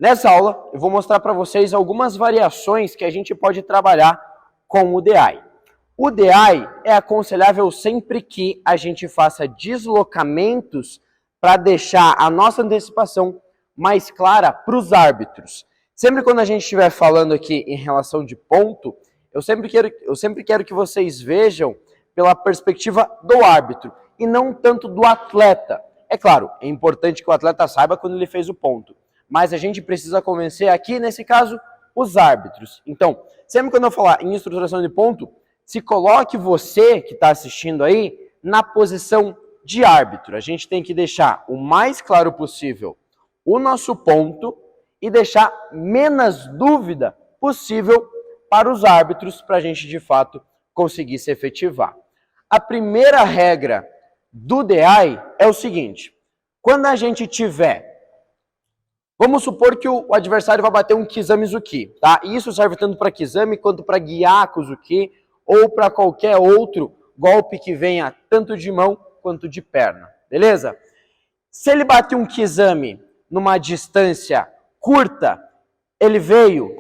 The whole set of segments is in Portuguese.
Nessa aula, eu vou mostrar para vocês algumas variações que a gente pode trabalhar com o DI. O DI é aconselhável sempre que a gente faça deslocamentos para deixar a nossa antecipação mais clara para os árbitros. Sempre quando a gente estiver falando aqui em relação de ponto, eu sempre quero que vocês vejam pela perspectiva do árbitro e não tanto do atleta. É claro, é importante que o atleta saiba quando ele fez o ponto, mas a gente precisa convencer aqui, nesse caso, os árbitros. Então, sempre quando eu falar em estruturação de ponto, se coloque você que está assistindo aí na posição de árbitro. A gente tem que deixar o mais claro possível o nosso ponto e deixar menos dúvida possível para os árbitros para a gente, de fato, conseguir se efetivar. A primeira regra do DI é o seguinte: quando a gente tiver, vamos supor que o adversário vai bater um Kizami-Zuki, tá? E isso serve tanto para Kizami quanto para Gyaku-Zuki ou para qualquer outro golpe que venha tanto de mão quanto de perna, beleza? Se ele bate um Kizami numa distância curta, ele veio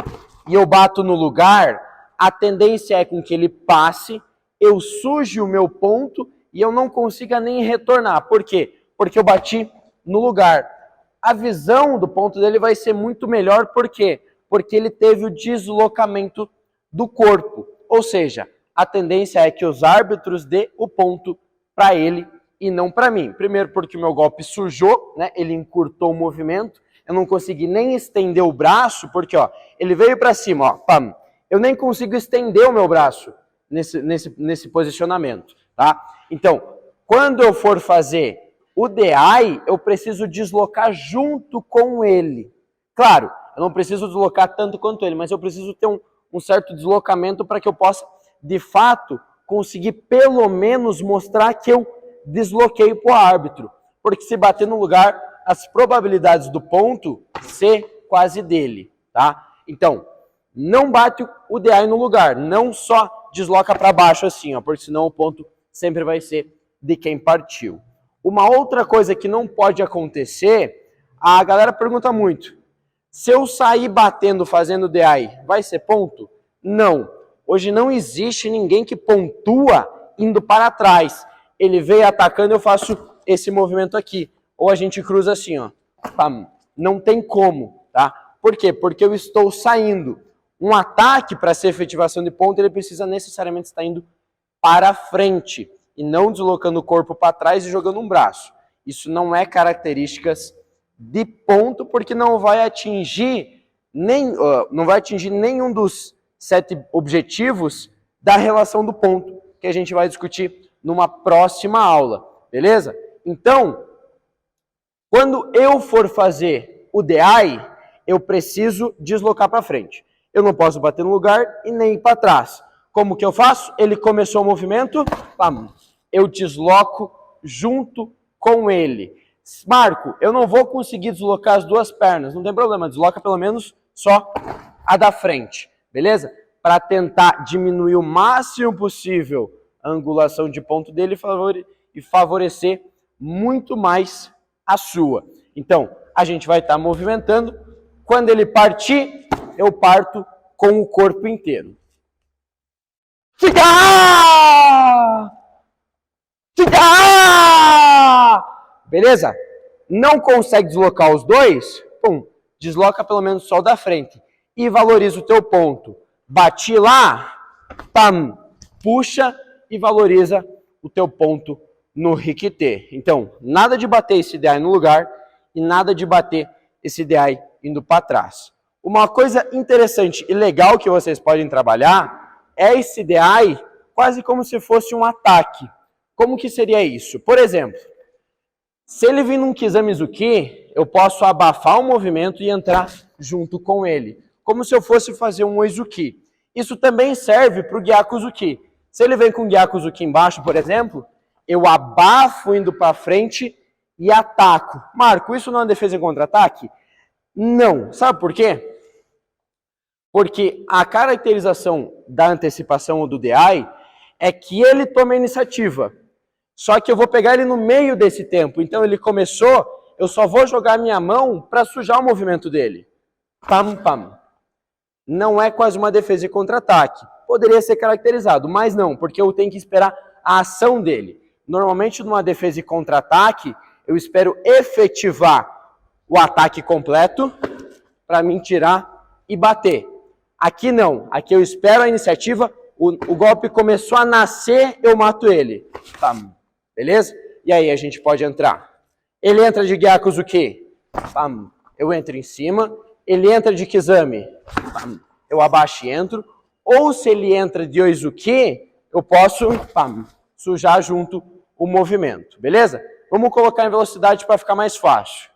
e eu bato no lugar, a tendência é com que ele passe, eu suje o meu ponto e eu não consiga nem retornar. Por quê? Porque eu bati no lugar. A visão do ponto dele vai ser muito melhor, por quê? Porque ele teve o deslocamento do corpo. Ou seja, a tendência é que os árbitros dê o ponto para ele e não para mim. Primeiro porque o meu golpe sujou, né? Ele encurtou o movimento, eu não consegui nem estender o braço, porque ó, ele veio para cima, ó, pam. Eu nem consigo estender o meu braço nesse posicionamento, tá? Então, quando eu for fazer o DI, eu preciso deslocar junto com ele. Claro, eu não preciso deslocar tanto quanto ele, mas eu preciso ter um certo deslocamento para que eu possa, de fato, conseguir pelo menos mostrar que eu desloquei para o árbitro. Porque se bater no lugar, as probabilidades do ponto ser quase dele, tá? Então, não bate o DI no lugar, não só desloca para baixo assim, ó, porque senão o ponto sempre vai ser de quem partiu. Uma outra coisa que não pode acontecer, a galera pergunta muito: se eu sair batendo fazendo DI, vai ser ponto? Não. Hoje não existe ninguém que pontua indo para trás. Ele veio atacando, eu faço esse movimento aqui. Ou a gente cruza assim, ó. Pam. Não tem como, tá? Por quê? Porque eu estou saindo. Um ataque, para ser efetivação de ponto, ele precisa necessariamente estar indo para frente e não deslocando o corpo para trás e jogando um braço. Isso não é características de ponto, porque não vai atingir nenhum dos 7 objetivos da relação do ponto, que a gente vai discutir numa próxima aula, beleza? Então, quando eu for fazer o DI, eu preciso deslocar para frente. Eu não posso bater no lugar e nem ir para trás. Como que eu faço? Ele começou o movimento, pam, eu desloco junto com ele. Marco, eu não vou conseguir deslocar as duas pernas, não tem problema, desloca pelo menos só a da frente, beleza? Para tentar diminuir o máximo possível a angulação de ponto dele e favorecer muito mais a sua. Então, a gente vai estar movimentando. Quando ele partir, eu parto com o corpo inteiro. Fica! Beleza? Não consegue deslocar os dois? Pum, desloca pelo menos só o da frente. E valoriza o teu ponto. Bati lá, pam, puxa e valoriza o teu ponto no Rikite. Então, nada de bater esse DI no lugar e nada de bater esse DI indo para trás. Uma coisa interessante e legal que vocês podem trabalhar é esse DI quase como se fosse um ataque. Como que seria isso? Por exemplo, se ele vir num Kizami-Zuki, eu posso abafar o movimento e entrar junto com ele, como se eu fosse fazer um Oizuki. Isso também serve para o Gyaku-Zuki. Se ele vem com o Gyaku-Zuki embaixo, por exemplo, eu abafo indo para frente e ataco. Marco, isso não é defesa em contra-ataque? Não. Sabe por quê? Porque a caracterização da antecipação ou do DI é que ele toma a iniciativa. Só que eu vou pegar ele no meio desse tempo. Então ele começou, eu só vou jogar minha mão para sujar o movimento dele. pam, pam. Não é quase uma defesa e contra-ataque. Poderia ser caracterizado, mas não, porque eu tenho que esperar a ação dele. Normalmente, numa defesa e contra-ataque, eu espero efetivar o ataque completo para mim tirar e bater. Aqui não, aqui eu espero a iniciativa, o golpe começou a nascer, eu mato ele. Pam. Beleza? E aí a gente pode entrar. Ele entra de Gyakuzuki. Pam. Eu entro em cima. Ele entra de Kizami. Pam. Eu abaixo e entro. Ou se ele entra de Oizuki, eu posso sujar junto o movimento. Beleza? Vamos colocar em velocidade para ficar mais fácil.